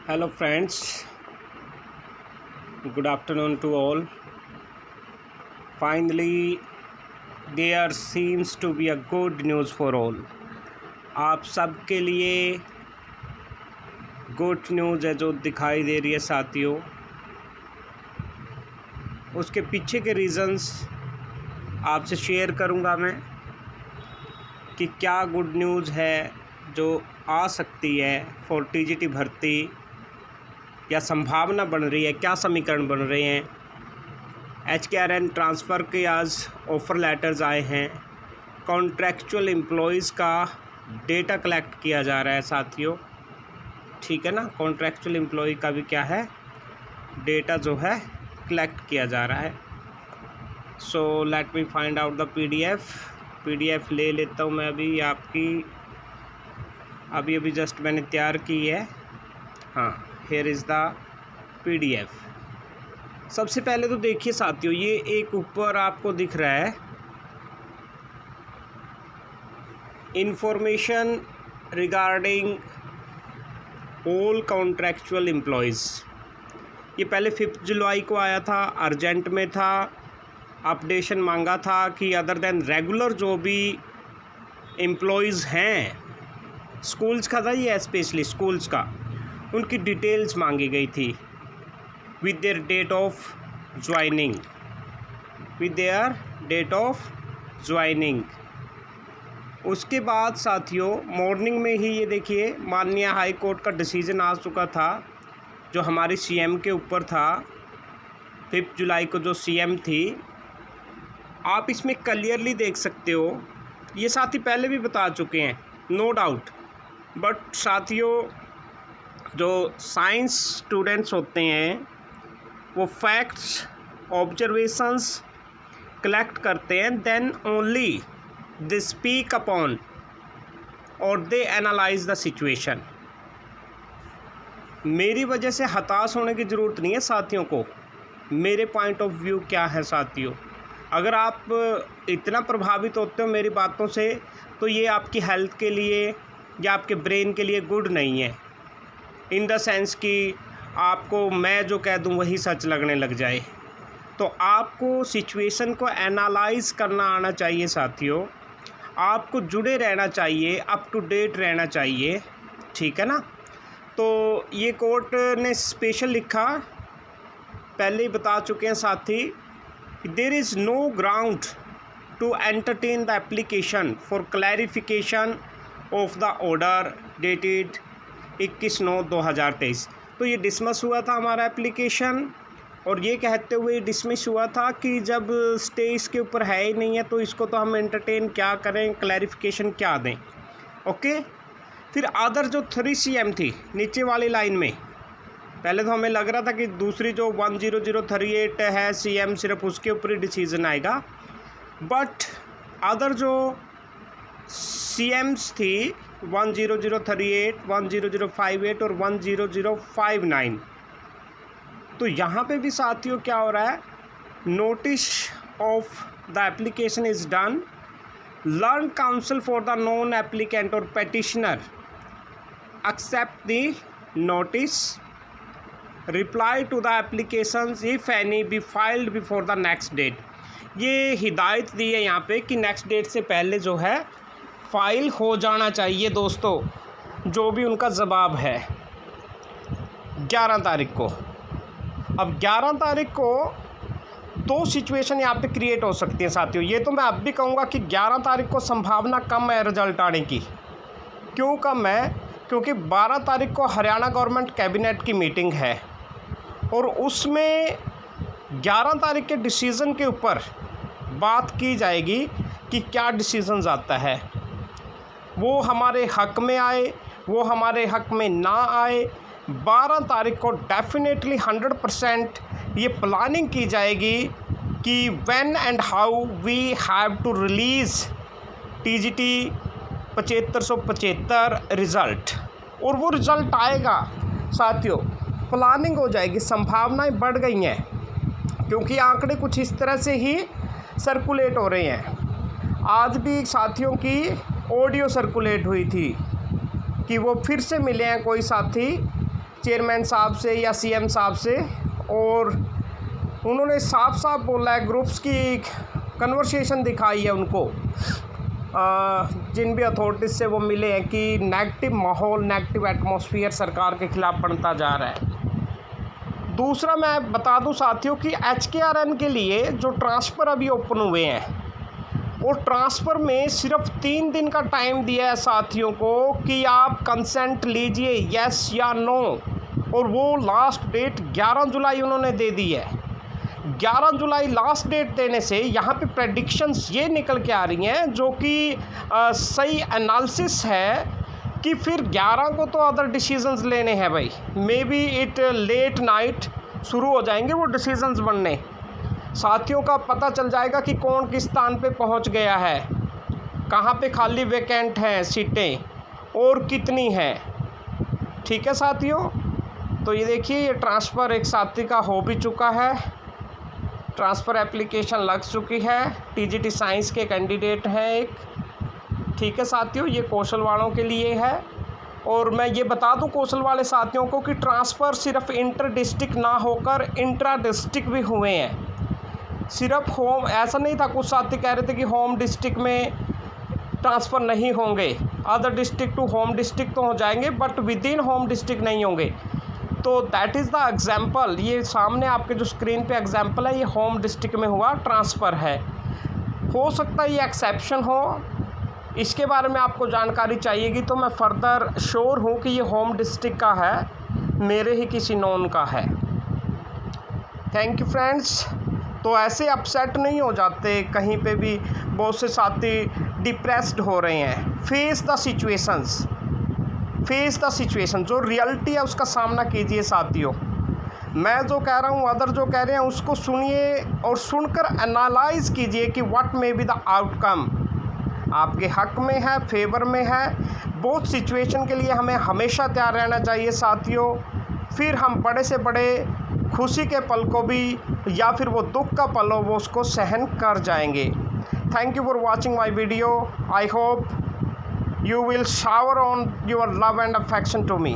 Hello friends, good afternoon to all. Finally, there seems to be a good news for all. आप सब के लिए good news है जो दिखाई दे रही है साथियों। उसके पीछे के रीज़न्स आपसे शेयर करूंगा मैं कि क्या गुड न्यूज़ है जो आ सकती है फॉर टीजीटी भर्ती या संभावना बन रही है, क्या समीकरण बन रहे हैं। HKRN ट्रांसफ़र के आज ऑफ़र लेटर्स आए हैं। कॉन्ट्रैक्चुअल एम्प्लॉयज़ का डेटा कलेक्ट किया जा रहा है साथियों, ठीक है ना। कॉन्ट्रैक्चुअल एम्प्लॉय का भी क्या है, डेटा जो है कलेक्ट किया जा रहा है। So let me find out the PDF ले लेता हूँ मैं अभी आपकी, अभी जस्ट मैंने तैयार की है। हाँ, हेयर इज़ द PDF। सबसे पहले तो देखिए साथियों, ये एक ऊपर आपको दिख रहा है information regarding all contractual employees. ये पहले 5 जुलाई को आया था, अर्जेंट में था, अपडेशन मांगा था कि अदर देन रेगुलर जो भी एम्प्लॉयज़ हैं, स्कूल्स का था ये, स्पेशली स्कूल्स का, उनकी डिटेल्स मांगी गई थी with their date of joining। उसके बाद साथियों मॉर्निंग में ही ये देखिए माननीय हाई कोर्ट का डिसीजन आ चुका था जो हमारी CM के ऊपर था। 5 जुलाई को जो CM थी, आप इसमें क्लियरली देख सकते हो, ये साथी पहले भी बता चुके हैं नो डाउट, बट साथियों जो साइंस स्टूडेंट्स होते हैं वो फैक्ट्स ऑब्जर्वेशंस कलेक्ट करते हैं, then only they speak upon और दे एनालाइज द सिचुएशन। मेरी वजह से हताश होने की ज़रूरत नहीं है साथियों को। मेरे पॉइंट ऑफ व्यू क्या है साथियों, अगर आप इतना प्रभावित होते हो मेरी बातों से तो ये आपकी हेल्थ के लिए या आपके ब्रेन के लिए गुड नहीं है, इन द सेंस कि आपको मैं जो कह दूं वही सच लगने लग जाए। तो आपको सिचुएशन को एनालाइज करना आना चाहिए साथियों, आपको जुड़े रहना चाहिए, अप टू डेट रहना चाहिए, ठीक है ना। तो ये कोर्ट ने स्पेशल लिखा, पहले ही बता चुके हैं साथी, there is no ground to entertain the application for clarification of the order dated 21/9/2023। तो ये डिसमिस हुआ था हमारा एप्लीकेशन, और ये कहते हुए डिसमिस हुआ था कि जब स्टे इसके ऊपर है ही नहीं है तो इसको तो हम एंटरटेन क्या करें, क्लैरिफिकेशन क्या दें। ओके, फिर अदर जो 3 CM थी नीचे वाली लाइन में, पहले तो हमें लग रहा था कि दूसरी जो 10038 है CM सिर्फ उसके ऊपर ही डिसीज़न आएगा, बट अदर जो CMs थी 10038, 10058 और 10059, तो यहाँ पे भी साथियों क्या हो रहा है, notice of the application is done, learn counsel for the non applicant और petitioner accept the notice, reply to the applications if any be filed before the next date. ये हिदायत दी है यहाँ पे कि नेक्स्ट डेट से पहले जो है फाइल हो जाना चाहिए दोस्तों, जो भी उनका जवाब है 11 तारीख को। अब 11 तारीख को 2 सिचुएशन यहाँ पे क्रिएट हो सकती हैं साथियों। ये तो मैं अब भी कहूँगा कि 11 तारीख को संभावना कम है रिजल्ट आने की। क्यों कम है? क्योंकि 12 तारीख को हरियाणा गवर्नमेंट कैबिनेट की मीटिंग है और उसमें 11 तारीख के डिसीज़न के ऊपर बात की जाएगी कि क्या डिसीज़न आता है, वो हमारे हक़ में आए, वो हमारे हक़ में ना आए। 12 तारीख को डेफिनेटली 100% ये प्लानिंग की जाएगी कि when and how we have to release TGT 7575 result, और वो रिज़ल्ट आएगा साथियों, प्लानिंग हो जाएगी, संभावनाएं बढ़ गई हैं क्योंकि आंकड़े कुछ इस तरह से ही सर्कुलेट हो रहे हैं। आज भी साथियों की ऑडियो सर्कुलेट हुई थी कि वो फिर से मिले हैं कोई साथी चेयरमैन साहब से या सीएम साहब से, और उन्होंने साफ साफ बोला है, ग्रुप्स की कन्वर्सेशन दिखाई है उनको, जिन भी अथॉरिटीज़ से वो मिले हैं, कि नेगेटिव माहौल, नेगेटिव एटमॉस्फेयर सरकार के ख़िलाफ़ बनता जा रहा है। दूसरा मैं बता दूं साथियों कि HKRN के लिए जो ट्रांसफ़र अभी ओपन हुए हैं, और ट्रांसफ़र में सिर्फ 3 दिन का टाइम दिया है साथियों को कि आप कंसेंट लीजिए, यस या नो, और वो लास्ट डेट 11 जुलाई उन्होंने दे दी है। 11 जुलाई लास्ट डेट देने से यहाँ पे प्रेडिक्शंस ये निकल के आ रही हैं, जो कि सही एनालिसिस है कि फिर 11 को तो अदर डिसीजंस लेने हैं भाई। May be it let night शुरू हो जाएंगे वो डिसीजंस बनने, साथियों का पता चल जाएगा कि कौन किस स्थान पे पहुंच गया है, कहाँ पे खाली वैकेंट हैं सीटें और कितनी हैं। ठीक है साथियों, तो ये देखिए, ये ट्रांसफ़र एक साथी का हो भी चुका है, ट्रांसफ़र एप्लीकेशन लग चुकी है, TGT साइंस के कैंडिडेट हैं एक। ठीक है साथियों, ये कौशल वालों के लिए है। और मैं ये बता दूं कौशल वाले साथियों को कि ट्रांसफ़र सिर्फ इंटर डिस्ट्रिक्ट ना होकर इंट्रा डिस्ट्रिक्ट भी हुए हैं। सिर्फ होम ऐसा नहीं था, कुछ साथी कह रहे थे कि होम डिस्ट्रिक्ट में ट्रांसफ़र नहीं होंगे, other district to home district तो हो जाएंगे, but within home district नहीं होंगे। तो दैट इज़ द एग्जाम्पल, ये सामने आपके जो स्क्रीन पे एग्जाम्पल है, ये होम डिस्ट्रिक्ट में हुआ ट्रांसफ़र है। हो सकता है ये एक्सेप्शन हो, इसके बारे में आपको जानकारी चाहिएगी तो मैं फर्दर श्योर हूँ कि ये होम डिस्ट्रिक्ट का है, मेरे ही किसी नॉन का है। Thank you friends. तो ऐसे अपसेट नहीं हो जाते कहीं पे भी, बहुत से साथी डिप्रेस्ड हो रहे हैं। Face the situations, face the situation, जो रियलिटी है उसका सामना कीजिए साथियों। मैं जो कह रहा हूँ, अदर जो कह रहे हैं उसको सुनिए और सुनकर एनालाइज कीजिए कि what may be the outcome, आपके हक में है, फेवर में है। बहुत सिचुएशन के लिए हमें हमेशा तैयार रहना चाहिए साथियों, फिर हम बड़े से बड़े खुशी के पल को भी, या फिर वो दुख का पल हो, वो उसको सहन कर जाएंगे। Thank you for watching my video. I hope you will shower on your love and affection to me.